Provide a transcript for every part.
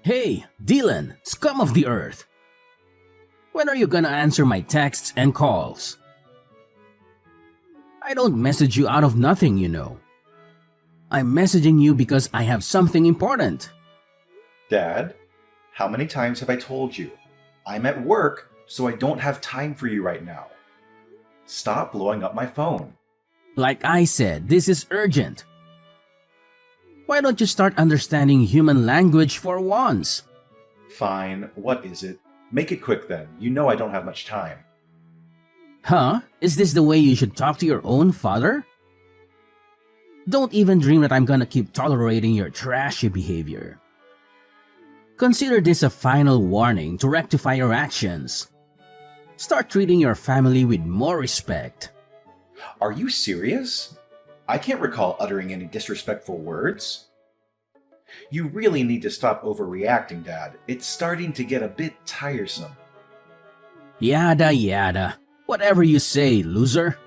Hey, Dylan, scum of the earth. When are you gonna answer my texts and calls? I don't message you out of nothing, you know. I'm messaging you because I have something important. Dad, how many times have I told you? I'm at work, so I don't have time for you right now. Stop blowing up my phone. Like I said, this is urgent. Why don't you start understanding human language for once? Fine, what is it? Make it quick then. You know I don't have much time. Huh? Is this the way you should talk to your own father? Don't even dream that I'm gonna keep tolerating your trashy behavior. Consider this a final warning to rectify your actions. Start treating your family with more respect. Are you serious? I can't recall uttering any disrespectful words. You really need to stop overreacting, Dad. It's starting to get a bit tiresome. Yada yada. Whatever you say, loser.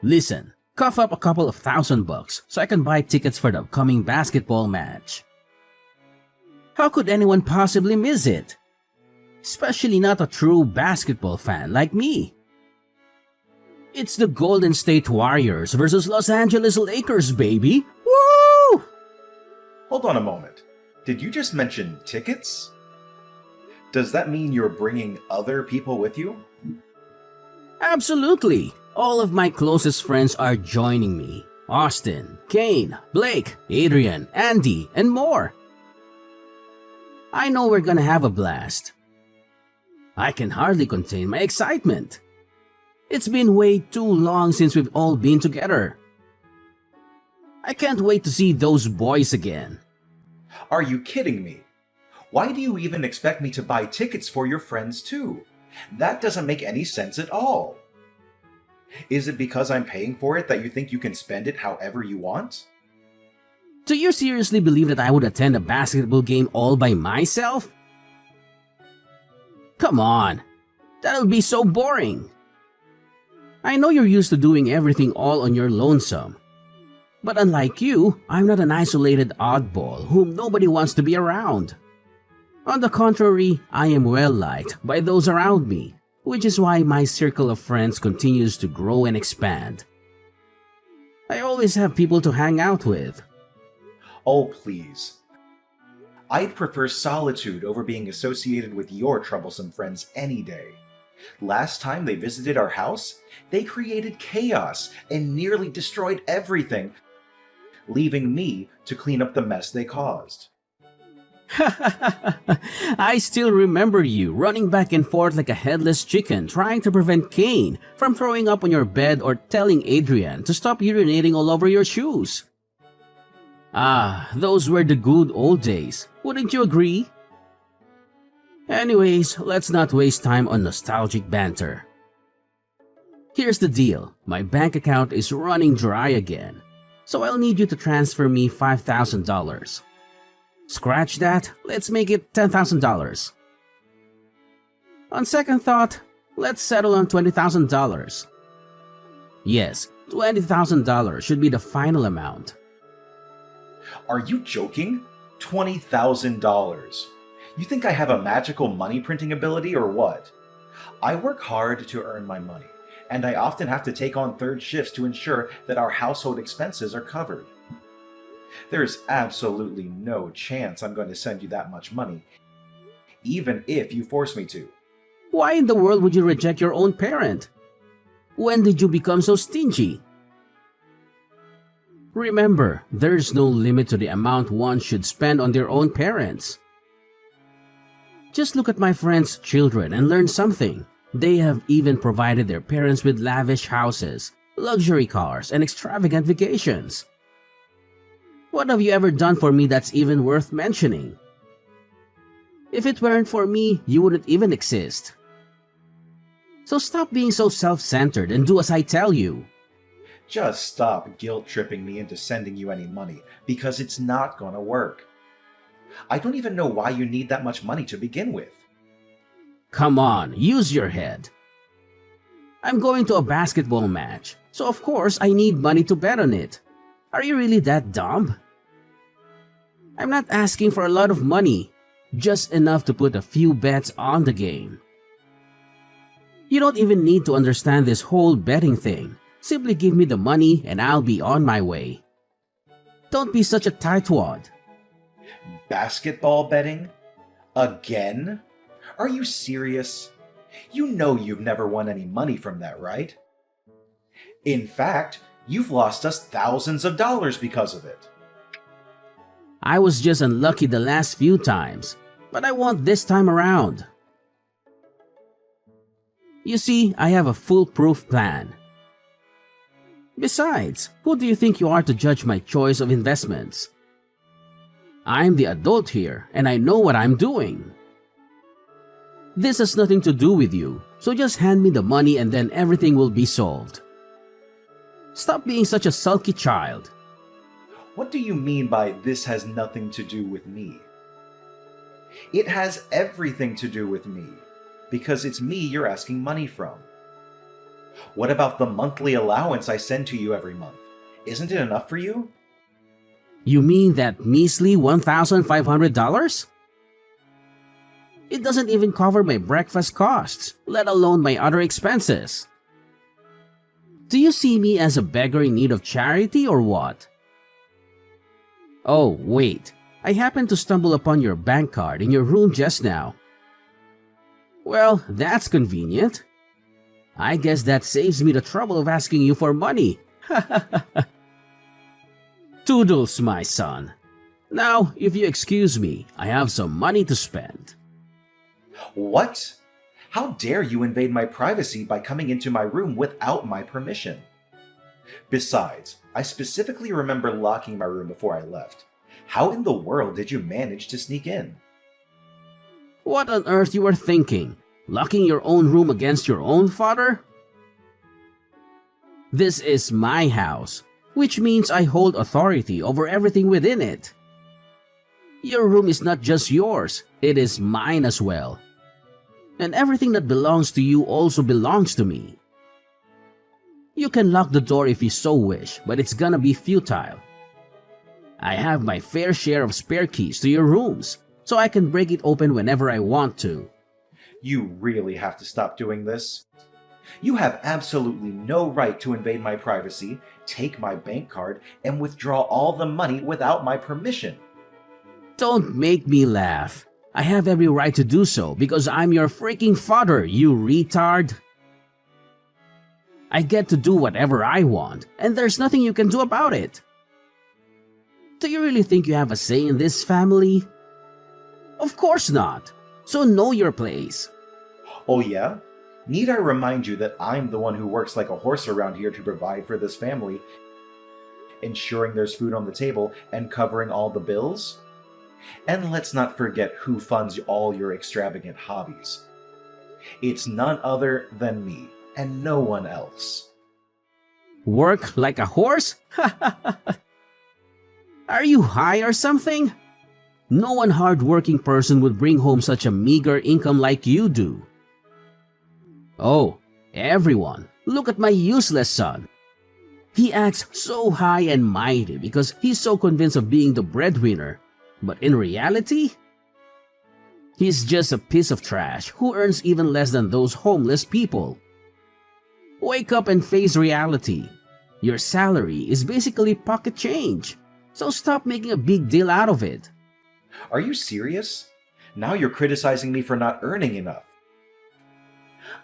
Listen, cough up a couple of $1,000 so I can buy tickets for the upcoming basketball match. How could anyone possibly miss it? Especially not a true basketball fan like me. It's the Golden State Warriors versus Los Angeles Lakers, baby! Woo! Hold on a moment. Did you just mention tickets? Does that mean you're bringing other people with you? Absolutely! All of my closest friends are joining me. Austin, Kane, Blake, Adrian, Andy, and more. I know we're gonna have a blast. I can hardly contain my excitement. It's been way too long since we've all been together. I can't wait to see those boys again. Are you kidding me? Why do you even expect me to buy tickets for your friends too? That doesn't make any sense at all. Is it because I'm paying for it that you think you can spend it however you want? Do you seriously believe that I would attend a basketball game all by myself? Come on, that'll be so boring. I know you're used to doing everything all on your lonesome. But unlike you, I'm not an isolated oddball whom nobody wants to be around. On the contrary, I am well liked by those around me, which is why my circle of friends continues to grow and expand. I always have people to hang out with. Oh, please. I'd prefer solitude over being associated with your troublesome friends any day. Last time they visited our house, they created chaos and nearly destroyed everything, leaving me to clean up the mess they caused. I still remember you running back and forth like a headless chicken trying to prevent Kane from throwing up on your bed or telling Adrian to stop urinating all over your shoes. Ah, those were the good old days, wouldn't you agree? Anyways, let's not waste time on nostalgic banter. Here's the deal, my bank account is running dry again, so I'll need you to transfer me $5,000. Scratch that, let's make it $10,000. On second thought, let's settle on $20,000. Yes, $20,000 should be the final amount. Are you joking? $20,000. You think I have a magical money printing ability or what? I work hard to earn my money, and I often have to take on third shifts to ensure that our household expenses are covered. There's absolutely no chance I'm going to send you that much money, even if you force me to. Why in the world would you reject your own parent? When did you become so stingy? Remember, there's no limit to the amount one should spend on their own parents. Just look at my friends' children and learn something. They have even provided their parents with lavish houses, luxury cars, and extravagant vacations. What have you ever done for me that's even worth mentioning? If it weren't for me, you wouldn't even exist. So stop being so self-centered and do as I tell you. Just stop guilt-tripping me into sending you any money, because it's not gonna work. I don't even know why you need that much money to begin with. Come on, use your head. I'm going to a basketball match, so of course I need money to bet on it. Are you really that dumb? I'm not asking for a lot of money, just enough to put a few bets on the game. You don't even need to understand this whole betting thing. Simply give me the money and I'll be on my way. Don't be such a tightwad. Basketball betting? Again? Are you serious? You know you've never won any money from that, right? In fact, you've lost us thousands of dollars because of it. I was just unlucky the last few times, but I won this time around. You see, I have a foolproof plan. Besides, who do you think you are to judge my choice of investments? I'm the adult here, and I know what I'm doing. This has nothing to do with you, so just hand me the money and then everything will be solved. Stop being such a sulky child. What do you mean by this has nothing to do with me? It has everything to do with me, because it's me you're asking money from. What about the monthly allowance I send to you every month? Isn't it enough for you? You mean that measly $1,500? It doesn't even cover my breakfast costs, let alone my other expenses. Do you see me as a beggar in need of charity or what? Oh, wait. I happened to stumble upon your bank card in your room just now. Well, that's convenient. I guess that saves me the trouble of asking you for money. Toodles, my son. Now, if you excuse me, I have some money to spend. What? How dare you invade my privacy by coming into my room without my permission? Besides, I specifically remember locking my room before I left. How in the world did you manage to sneak in? What on earth you were thinking? Locking your own room against your own father? This is my house, which means I hold authority over everything within it. Your room is not just yours, it is mine as well. And everything that belongs to you also belongs to me. You can lock the door if you so wish, but it's gonna be futile. I have my fair share of spare keys to your rooms, so I can break it open whenever I want to. You really have to stop doing this. You have absolutely no right to invade my privacy, take my bank card, and withdraw all the money without my permission. Don't make me laugh. I have every right to do so because I'm your freaking father, you retard. I get to do whatever I want, and there's nothing you can do about it. Do you really think you have a say in this family? Of course not. So know your place. Oh yeah? Need I remind you that I'm the one who works like a horse around here to provide for this family, ensuring there's food on the table and covering all the bills? And let's not forget who funds all your extravagant hobbies. It's none other than me, and no one else. Work like a horse? Are you high or something? No one hard-working person would bring home such a meager income like you do. Oh, everyone, look at my useless son. He acts so high and mighty because he's so convinced of being the breadwinner. But in reality, he's just a piece of trash who earns even less than those homeless people. Wake up and face reality. Your salary is basically pocket change, so stop making a big deal out of it. Are you serious? Now you're criticizing me for not earning enough.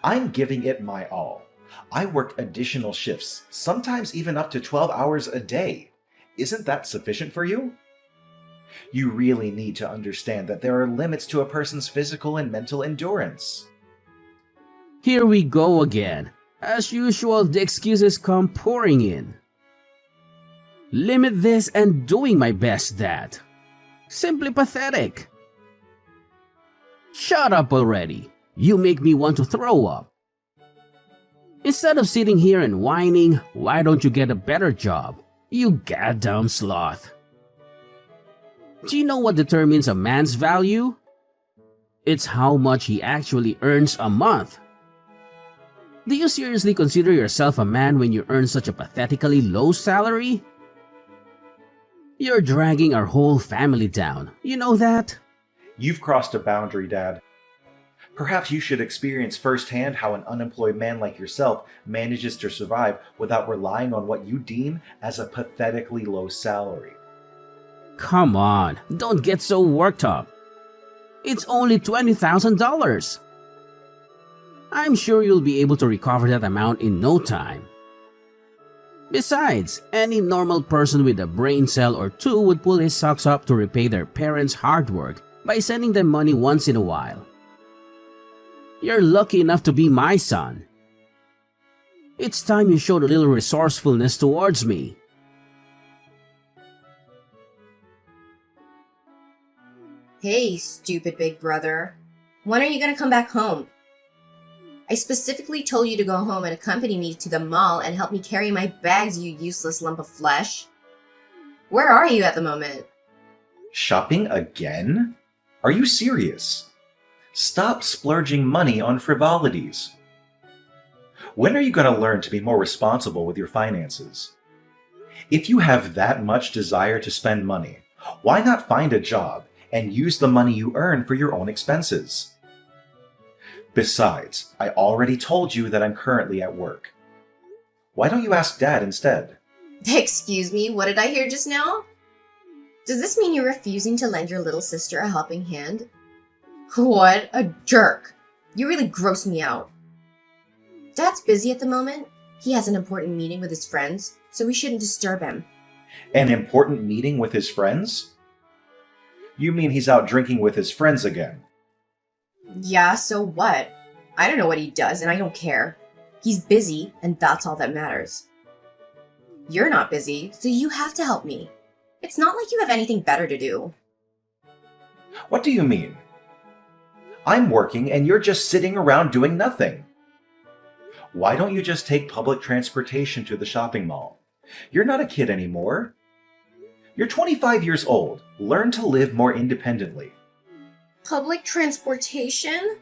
I'm giving it my all. I work additional shifts, sometimes even up to 12 hours a day. Isn't that sufficient for you? You really need to understand that there are limits to a person's physical and mental endurance. Here we go again. As usual, the excuses come pouring in. Limit this and doing my best, Dad. Simply pathetic. Shut up already. You make me want to throw up. Instead of sitting here and whining, why don't you get a better job? You goddamn sloth. Do you know what determines a man's value? It's how much he actually earns a month. Do you seriously consider yourself a man when you earn such a pathetically low salary? You're dragging our whole family down. You know that? You've crossed a boundary, Dad. Perhaps you should experience firsthand how an unemployed man like yourself manages to survive without relying on what you deem as a pathetically low salary. Come on, don't get so worked up. It's only $20,000. I'm sure you'll be able to recover that amount in no time. Besides, any normal person with a brain cell or two would pull his socks up to repay their parents' hard work by sending them money once in a while. You're lucky enough to be my son. It's time you showed a little resourcefulness towards me. Hey, stupid big brother. When are you gonna come back home? I specifically told you to go home and accompany me to the mall and help me carry my bags, you useless lump of flesh. Where are you at the moment? Shopping again? Are you serious? Stop splurging money on frivolities. When are you going to learn to be more responsible with your finances? If you have that much desire to spend money, why not find a job and use the money you earn for your own expenses? Besides, I already told you that I'm currently at work. Why don't you ask Dad instead? Excuse me, what did I hear just now? Does this mean you're refusing to lend your little sister a helping hand? What a jerk. You really gross me out. Dad's busy at the moment. He has an important meeting with his friends, so we shouldn't disturb him. An important meeting with his friends? You mean he's out drinking with his friends again? Yeah, so what? I don't know what he does, and I don't care. He's busy, and that's all that matters. You're not busy, so you have to help me. It's not like you have anything better to do. What do you mean? I'm working and you're just sitting around doing nothing. Why don't you just take public transportation to the shopping mall? You're not a kid anymore. You're 25 years old. Learn to live more independently. Public transportation?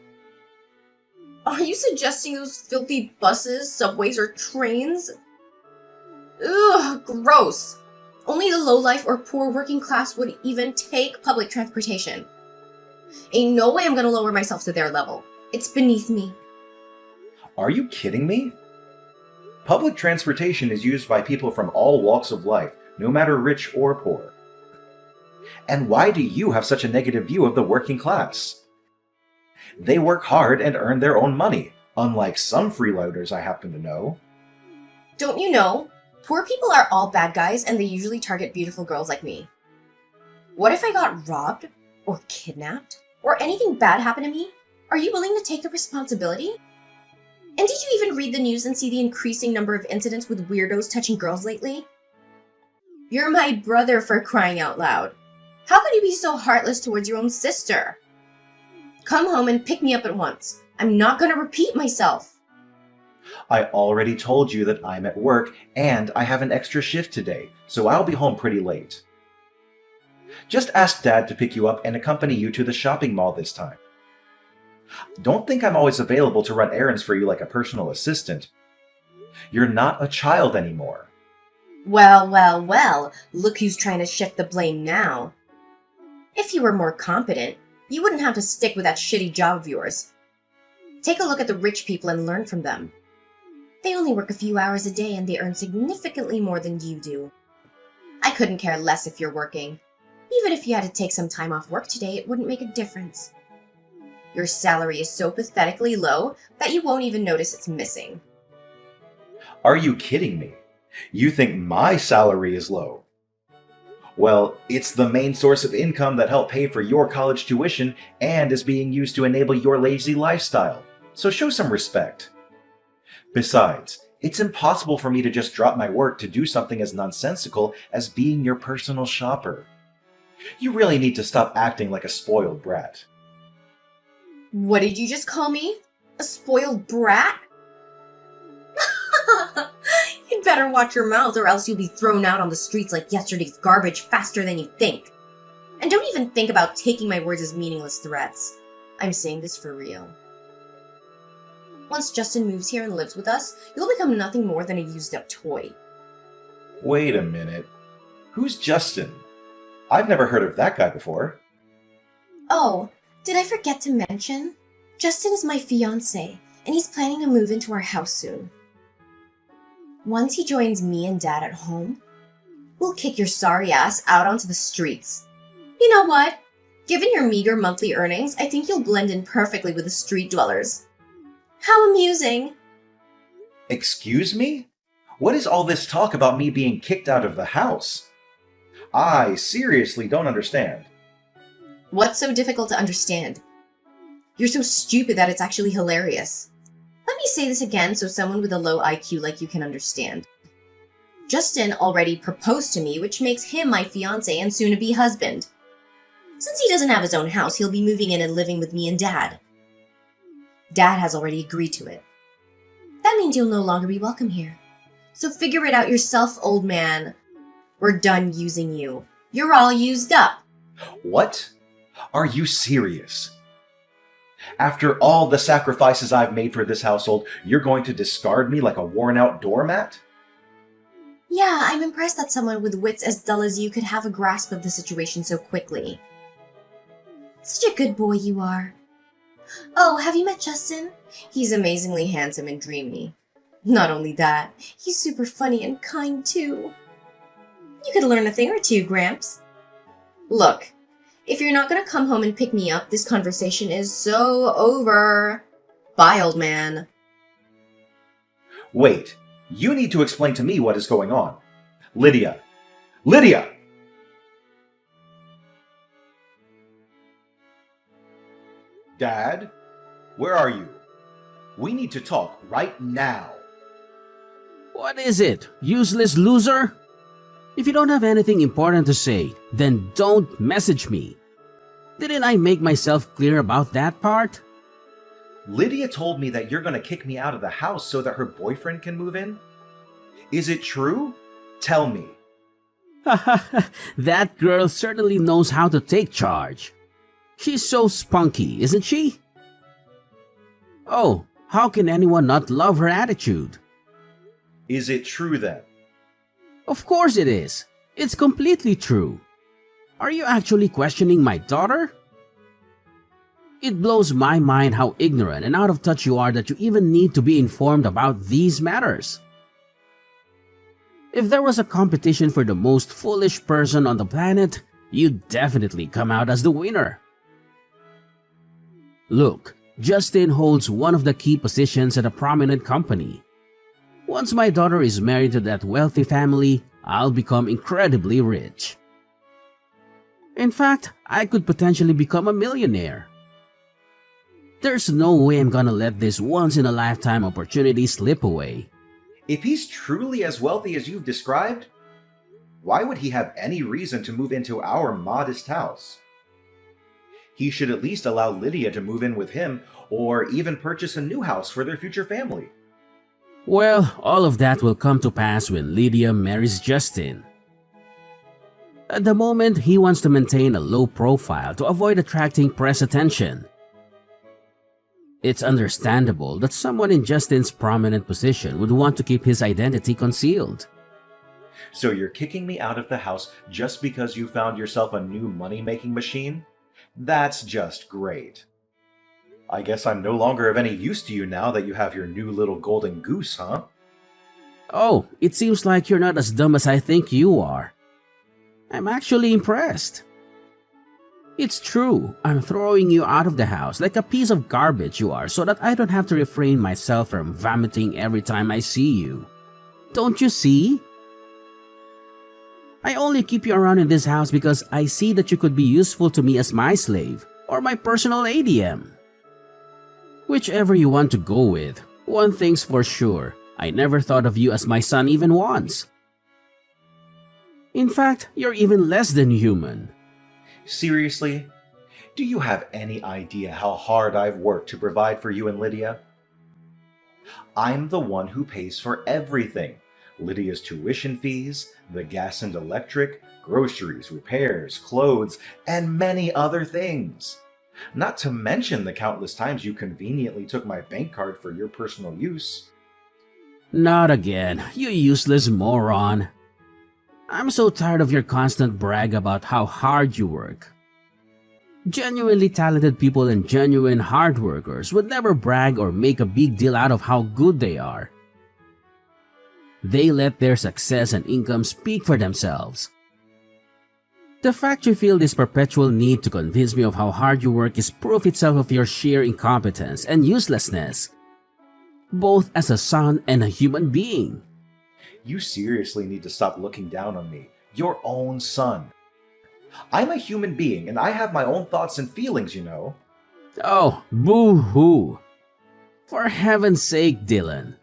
Are you suggesting those filthy buses, subways, or trains? Ugh, gross. Only the lowlife or poor working class would even take public transportation. Ain't no way I'm gonna lower myself to their level. It's beneath me. Are you kidding me? Public transportation is used by people from all walks of life, no matter rich or poor. And why do you have such a negative view of the working class? They work hard and earn their own money, unlike some freeloaders I happen to know. Don't you know? Poor people are all bad guys and they usually target beautiful girls like me. What if I got robbed? Or kidnapped? Or anything bad happened to me? Are you willing to take the responsibility? And did you even read the news and see the increasing number of incidents with weirdos touching girls lately? You're my brother, for crying out loud. How could you be so heartless towards your own sister? Come home and pick me up at once. I'm not gonna repeat myself. I already told you that I'm at work and I have an extra shift today, so I'll be home pretty late. Just ask Dad to pick you up and accompany you to the shopping mall this time. Don't think I'm always available to run errands for you like a personal assistant. You're not a child anymore. Well, look who's trying to shift the blame now. If you were more competent, you wouldn't have to stick with that shitty job of yours. Take a look at the rich people and learn from them. They only work a few hours a day and they earn significantly more than you do. I couldn't care less if you're working. Even if you had to take some time off work today, it wouldn't make a difference. Your salary is so pathetically low that you won't even notice it's missing. Are you kidding me? You think my salary is low? Well, it's the main source of income that helped pay for your college tuition and is being used to enable your lazy lifestyle. So show some respect. Besides, it's impossible for me to just drop my work to do something as nonsensical as being your personal shopper. You really need to stop acting like a spoiled brat. What did you just call me? A spoiled brat? You'd better watch your mouth or else you'll be thrown out on the streets like yesterday's garbage faster than you think. And don't even think about taking my words as meaningless threats. I'm saying this for real. Once Justin moves here and lives with us, you'll become nothing more than a used-up toy. Wait a minute. Who's Justin? I've never heard of that guy before. Oh, did I forget to mention? Justin is my fiancé, and he's planning to move into our house soon. Once he joins me and Dad at home, we'll kick your sorry ass out onto the streets. You know what? Given your meager monthly earnings, I think you'll blend in perfectly with the street dwellers. How amusing! Excuse me? What is all this talk about me being kicked out of the house? I seriously don't understand. What's so difficult to understand? You're so stupid that it's actually hilarious. Let me say this again so someone with a low IQ like you can understand. Justin already proposed to me, which makes him my fiancé and soon-to-be husband. Since he doesn't have his own house, he'll be moving in and living with me and Dad. Dad has already agreed to it. That means you'll no longer be welcome here. So figure it out yourself, old man. We're done using you. You're all used up. What? Are you serious? After all the sacrifices I've made for this household, you're going to discard me like a worn-out doormat? Yeah, I'm impressed that someone with wits as dull as you could have a grasp of the situation so quickly. Such a good boy you are. Oh, have you met Justin? He's amazingly handsome and dreamy. Not only that, he's super funny and kind too. You could learn a thing or two, Gramps. Look, if you're not gonna come home and pick me up, this conversation is so over. Bye, old man. Wait, you need to explain to me what is going on. Lydia! Lydia! Dad? Where are you? We need to talk right now. What is it, useless loser? If you don't have anything important to say, then don't message me. Didn't I make myself clear about that part? Lydia told me that you're going to kick me out of the house so that her boyfriend can move in. Is it true? Tell me. That girl certainly knows how to take charge. She's so spunky, isn't she? Oh, how can anyone not love her attitude? Is it true then? Of course it is. It's completely true. Are you actually questioning my daughter? It blows my mind how ignorant and out of touch you are that you even need to be informed about these matters. If there was a competition for the most foolish person on the planet, you'd definitely come out as the winner. Look, Justin holds one of the key positions at a prominent company. Once my daughter is married to that wealthy family, I'll become incredibly rich. In fact, I could potentially become a millionaire. There's no way I'm gonna let this once-in-a-lifetime opportunity slip away. If he's truly as wealthy as you've described, why would he have any reason to move into our modest house? He should at least allow Lydia to move in with him, or even purchase a new house for their future family. Well, all of that will come to pass when Lydia marries Justin. At the moment, he wants to maintain a low profile to avoid attracting press attention. It's understandable that someone in Justin's prominent position would want to keep his identity concealed. So you're kicking me out of the house just because you found yourself a new money-making machine? That's just great. I guess I'm no longer of any use to you now that you have your new little golden goose, huh? Oh, it seems like you're not as dumb as I think you are. I'm actually impressed. It's true, I'm throwing you out of the house like a piece of garbage you are so that I don't have to refrain myself from vomiting every time I see you. Don't you see? I only keep you around in this house because I see that you could be useful to me as my slave or my personal ADM. Whichever you want to go with, one thing's for sure, I never thought of you as my son even once. In fact, you're even less than human. Seriously? Do you have any idea how hard I've worked to provide for you and Lydia? I'm the one who pays for everything. Lydia's tuition fees, the gas and electric, groceries, repairs, clothes, and many other things. Not to mention the countless times you conveniently took my bank card for your personal use. Not again, you useless moron. I'm so tired of your constant brag about how hard you work. Genuinely talented people and genuine hard workers would never brag or make a big deal out of how good they are. They let their success and income speak for themselves. The fact you feel this perpetual need to convince me of how hard you work is proof itself of your sheer incompetence and uselessness, both as a son and a human being. You seriously need to stop looking down on me, your own son. I'm a human being and I have my own thoughts and feelings, you know. Oh, boo-hoo. For heaven's sake, Dylan.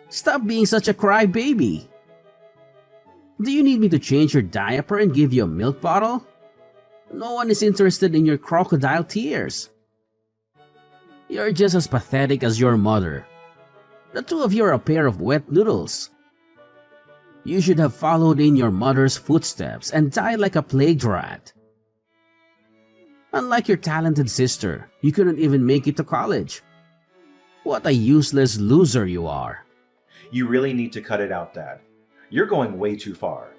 Stop being such a crybaby. Do you need me to change your diaper and give you a milk bottle? No one is interested in your crocodile tears. You're just as pathetic as your mother. The two of you are a pair of wet noodles. You should have followed in your mother's footsteps and died like a plague rat. Unlike your talented sister, you couldn't even make it to college. What a useless loser you are. You really need to cut it out, Dad. You're going way too far.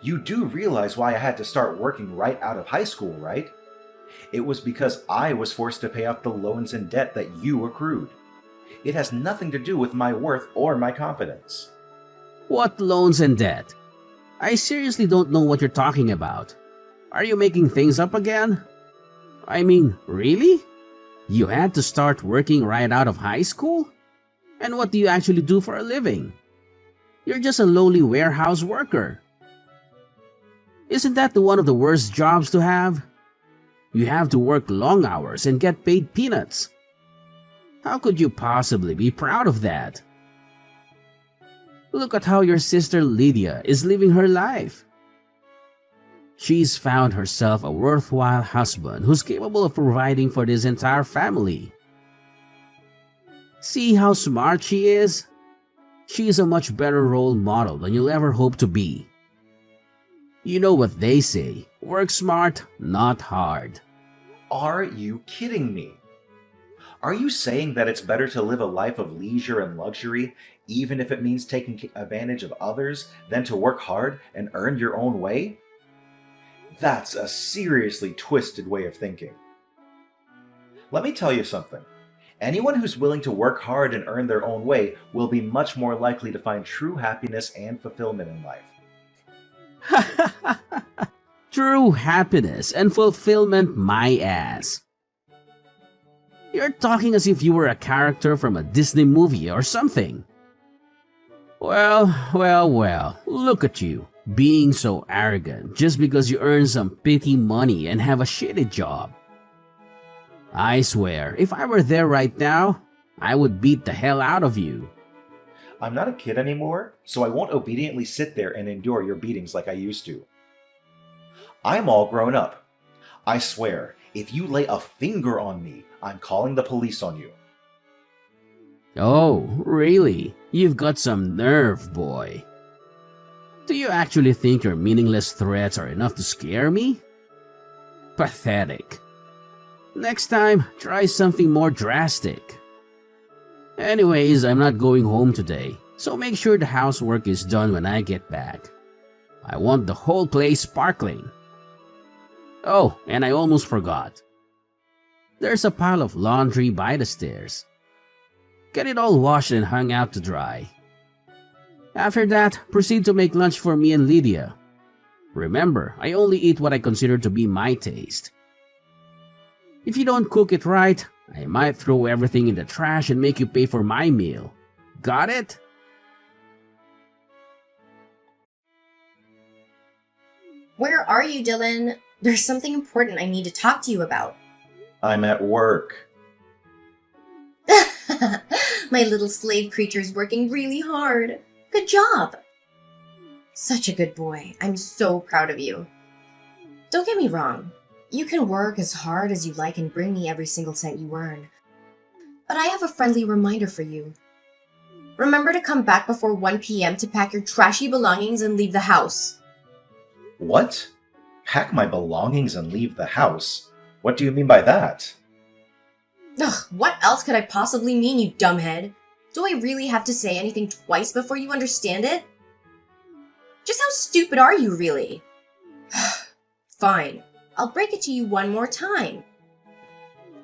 You do realize why I had to start working right out of high school, right? It was because I was forced to pay off the loans and debt that you accrued. It has nothing to do with my worth or my competence. What loans and debt? I seriously don't know what you're talking about. Are you making things up again? I mean, really? You had to start working right out of high school? And what do you actually do for a living? You're just a lowly warehouse worker. Isn't that one of the worst jobs to have? You have to work long hours and get paid peanuts. How could you possibly be proud of that? Look at how your sister Lydia is living her life. She's found herself a worthwhile husband who's capable of providing for this entire family. See how smart she is? She's a much better role model than you'll ever hope to be. You know what they say, work smart, not hard. Are you kidding me? Are you saying that it's better to live a life of leisure and luxury, even if it means taking advantage of others, than to work hard and earn your own way? That's a seriously twisted way of thinking. Let me tell you something. Anyone who's willing to work hard and earn their own way will be much more likely to find true happiness and fulfillment in life. True happiness and fulfillment, my ass. You're talking as if you were a character from a Disney movie or something. Well, look at you, being so arrogant just because you earn some petty money and have a shitty job. I swear, if I were there right now, I would beat the hell out of you. I'm not a kid anymore, so I won't obediently sit there and endure your beatings like I used to. I'm all grown up. I swear, if you lay a finger on me, I'm calling the police on you. Oh, really? You've got some nerve, boy. Do you actually think your meaningless threats are enough to scare me? Pathetic. Next time, try something more drastic. Anyways, I'm not going home today, so make sure the housework is done when I get back. I want the whole place sparkling. Oh, and I almost forgot. There's a pile of laundry by the stairs. Get it all washed and hung out to dry. After that, proceed to make lunch for me and Lydia. Remember, I only eat what I consider to be my taste. If you don't cook it right, I might throw everything in the trash and make you pay for my meal. Got it? Where are you, Dylan? There's something important I need to talk to you about. I'm at work. My little slave creature's working really hard. Good job. Such a good boy. I'm so proud of you. Don't get me wrong. You can work as hard as you like and bring me every single cent you earn. But I have a friendly reminder for you. Remember to come back before 1 p.m. to pack your trashy belongings and leave the house. What? Pack my belongings and leave the house? What do you mean by that? Ugh, what else could I possibly mean, you dumbhead? Do I really have to say anything twice before you understand it? Just how stupid are you, really? Fine, I'll break it to you one more time.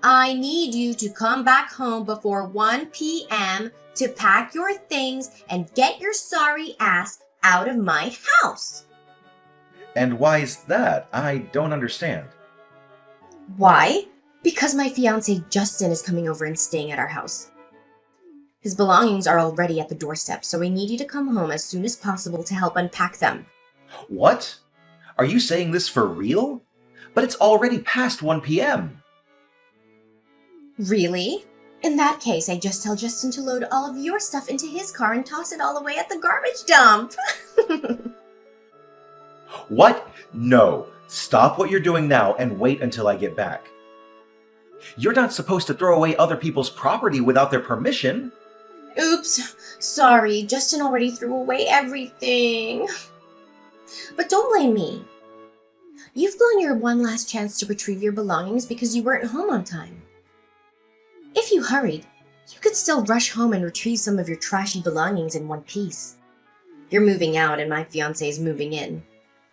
I need you to come back home before 1 p.m. to pack your things and get your sorry ass out of my house. And why's that? I don't understand. Why? Because my fiance Justin is coming over and staying at our house. His belongings are already at the doorstep, so I need you to come home as soon as possible to help unpack them. What? Are you saying this for real? But it's already past 1 p.m. Really? In that case, I just tell Justin to load all of your stuff into his car and toss it all away at the garbage dump. What? No. Stop what you're doing now and wait until I get back. You're not supposed to throw away other people's property without their permission. Oops. Sorry, Justin already threw away everything. But don't blame me. You've blown your one last chance to retrieve your belongings because you weren't home on time. If you hurried, you could still rush home and retrieve some of your trashy belongings in one piece. You're moving out and my fiancé is moving in.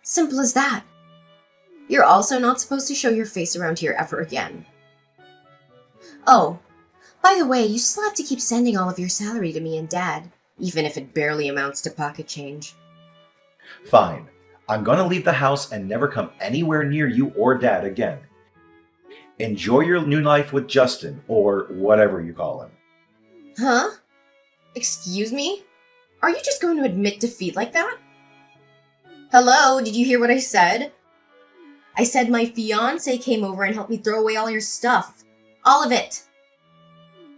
Simple as that. You're also not supposed to show your face around here ever again. Oh, by the way, you still have to keep sending all of your salary to me and Dad, even if it barely amounts to pocket change. Fine. I'm gonna leave the house and never come anywhere near you or Dad again. Enjoy your new life with Justin, or whatever you call him. Huh? Excuse me? Are you just going to admit defeat like that? Hello, did you hear what I said? I said my fiancé came over and helped me throw away all your stuff. All of it.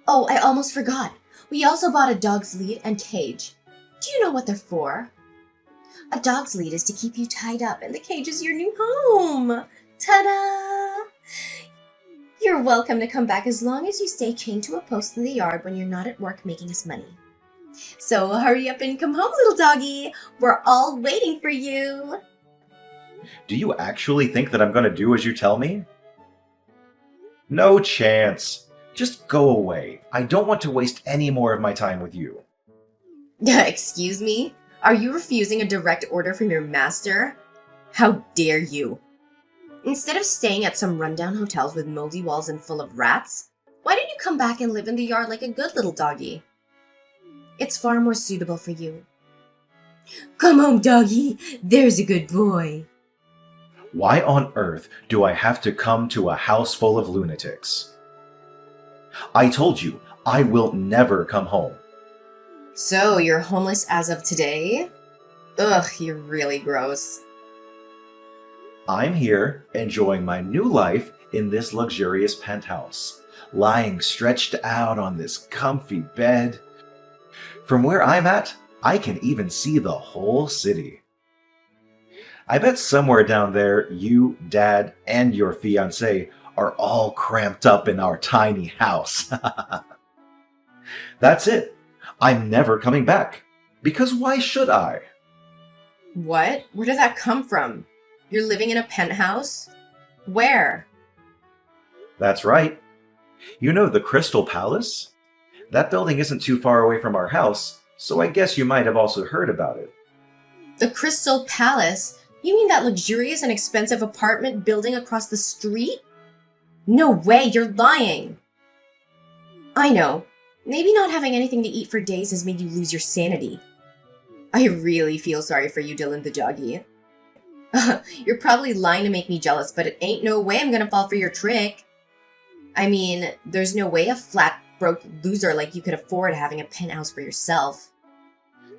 Oh, I almost forgot. We also bought a dog's lead and cage. Do you know what they're for? A dog's lead is to keep you tied up, and the cage is your new home. Ta-da! You're welcome to come back as long as you stay chained to a post in the yard when you're not at work making us money. So hurry up and come home, little doggy. We're all waiting for you. Do you actually think that I'm gonna do as you tell me? No chance. Just go away. I don't want to waste any more of my time with you. Excuse me? Are you refusing a direct order from your master? How dare you? Instead of staying at some rundown hotels with moldy walls and full of rats, why don't you come back and live in the yard like a good little doggy? It's far more suitable for you. Come home, doggy. There's a good boy. Why on earth do I have to come to a house full of lunatics? I told you, I will never come home. So, you're homeless as of today? Ugh, you're really gross. I'm here, enjoying my new life in this luxurious penthouse, lying stretched out on this comfy bed. From where I'm at, I can even see the whole city. I bet somewhere down there, you, Dad, and your fiancé are all cramped up in our tiny house. That's it. I'm never coming back. Because why should I? What? Where did that come from? You're living in a penthouse? Where? That's right. You know the Crystal Palace? That building isn't too far away from our house, so I guess you might have also heard about it. The Crystal Palace? You mean that luxurious and expensive apartment building across the street? No way, you're lying! I know. Maybe not having anything to eat for days has made you lose your sanity. I really feel sorry for you, Dylan the doggy. You're probably lying to make me jealous, but it ain't no way I'm gonna fall for your trick. I mean, there's no way a flat, broke loser like you could afford having a penthouse for yourself.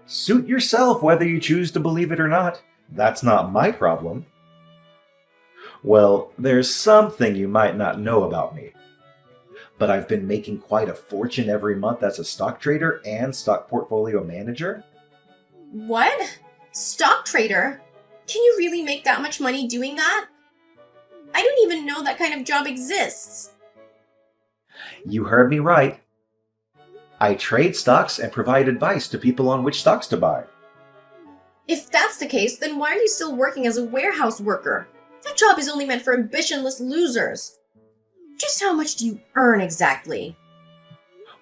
Suit yourself whether you choose to believe it or not. That's not my problem. Well, there's something you might not know about me. But I've been making quite a fortune every month as a stock trader and stock portfolio manager. What? Stock trader? Can you really make that much money doing that? I don't even know that kind of job exists. You heard me right. I trade stocks and provide advice to people on which stocks to buy. If that's the case, then why are you still working as a warehouse worker? That job is only meant for ambitionless losers. Just how much do you earn exactly?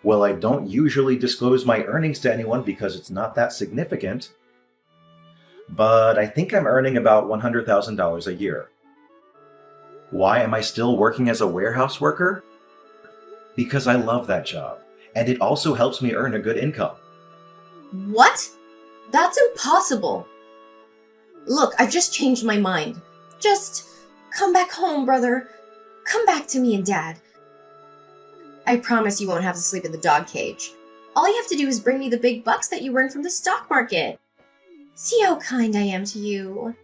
Well, I don't usually disclose my earnings to anyone because it's not that significant. but I think I'm earning about $100,000 a year. Why am I still working as a warehouse worker? Because I love that job, and it also helps me earn a good income. What? That's impossible. Look, I've just changed my mind. Just come back home, brother. Come back to me and Dad. I promise you won't have to sleep in the dog cage. All you have to do is bring me the big bucks that you earned from the stock market. See how kind I am to you.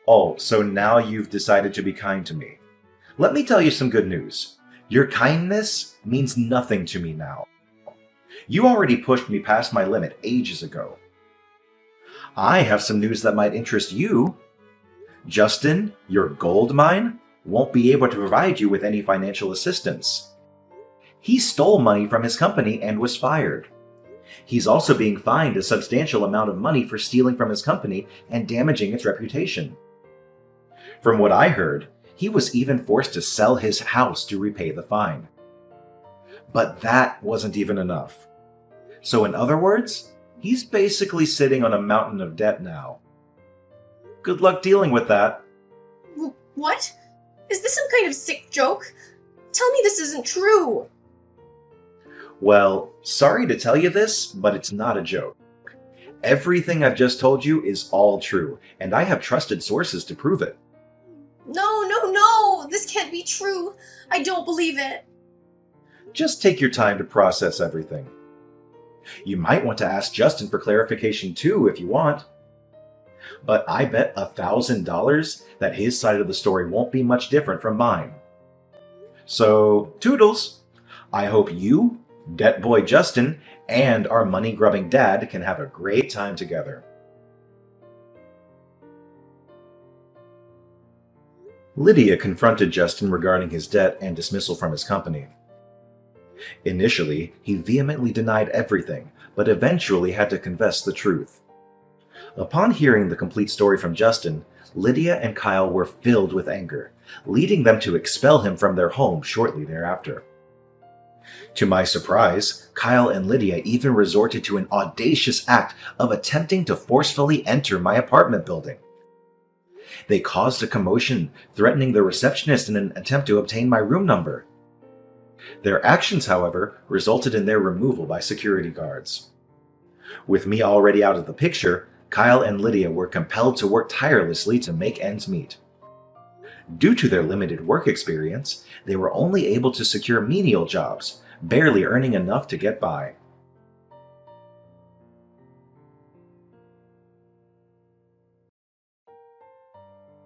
Oh, so now you've decided to be kind to me. Let me tell you some good news. Your kindness means nothing to me now. You already pushed me past my limit ages ago. I have some news that might interest you. Justin, your gold mine, won't be able to provide you with any financial assistance. He stole money from his company and was fired. He's also being fined a substantial amount of money for stealing from his company and damaging its reputation. From what I heard, he was even forced to sell his house to repay the fine. But that wasn't even enough. So in other words, he's basically sitting on a mountain of debt now. Good luck dealing with that. What? Is this some kind of sick joke? Tell me this isn't true. Well, sorry to tell you this, but it's not a joke. Everything I've just told you is all true, and I have trusted sources to prove it. No, this can't be true. I don't believe it. Just take your time to process everything. You might want to ask Justin for clarification too if you want. But I bet $1,000 that his side of the story won't be much different from mine. So, toodles! I hope you, Debt Boy Justin, and our money-grubbing dad can have a great time together. Lydia confronted Justin regarding his debt and dismissal from his company. Initially, he vehemently denied everything, but eventually had to confess the truth. Upon hearing the complete story from Justin, Lydia and Kyle were filled with anger, leading them to expel him from their home shortly thereafter. To my surprise, Kyle and Lydia even resorted to an audacious act of attempting to forcefully enter my apartment building. They caused a commotion, threatening the receptionist in an attempt to obtain my room number. Their actions, however, resulted in their removal by security guards. With me already out of the picture, Kyle and Lydia were compelled to work tirelessly to make ends meet. Due to their limited work experience, they were only able to secure menial jobs, barely earning enough to get by.